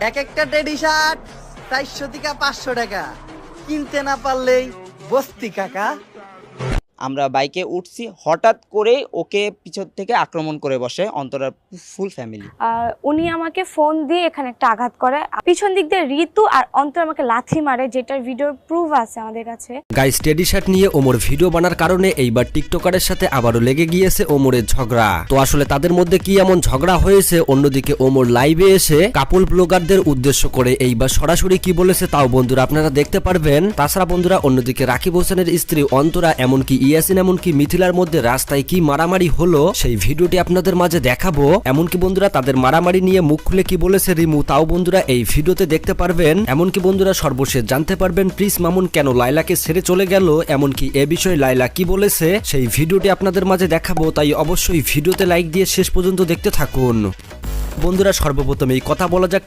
এক একটা teddy shirt 400 থেকে 500 টাকা, কিনতে না পারলেই বস্তি কাকা। আমরা বাইকে উঠছি, হঠাৎ করে ওকে পিছন থেকে আক্রমণ করে বসে অন্তরার ফুল ফ্যামিলি। উনি আমাকে ফোন দিয়ে এখানে একটা আঘাত করে, পিছন দিক দিয়ে ঋতু আর অন্তর আমাকে লাথি মারে, যেটার ভিডিওর প্রুফ আছে আমাদের কাছে। গাইস, টেডি শার্ট নিয়ে ওমর ভিডিও বানার কারণে এইবার টিকটকারের সাথে আবারও লেগে গিয়েছে ওমরের ঝগড়া। তো আসলে তাদের মধ্যে কি এমন ঝগড়া হয়েছে, অন্যদিকে ওমর লাইভে এসে কাপল ব্লগারদের উদ্দেশ্য করে এইবার সরাসরি কি বলেছে তাও বন্ধুরা আপনারা দেখতে পারবেন। তাছাড়া বন্ধুরা অন্যদিকে রাকিব হোসেনের স্ত্রী অন্তরা এমনকি ইয়াসিন এমনকি মিথিলার মধ্যে রাস্তায় কি মারামারি হলো সেই ভিডিওটি আপনাদের মাঝে দেখাবো। এমনকি বন্ধুরা তাদের মারামারি নিয়ে মুখ খুলে কি বলেছে রিমু তাও বন্ধুরা এই ভিডিওতে দেখতে পারবেন। এমনকি বন্ধুরা সর্বশেষ জানতে পারবেন প্রিন্স মামুন কেন লাইলাকে ছেড়ে চলে গেল, এমনকি এ বিষয়ে লাইলা কি বলেছে সেই ভিডিওটি আপনাদের মাঝে দেখাবো। তাই অবশ্যই ভিডিওতে লাইক দিয়ে শেষ পর্যন্ত দেখতে থাকুন। বন্ধুরা সর্বপ্রথম এই কথা বলা যাক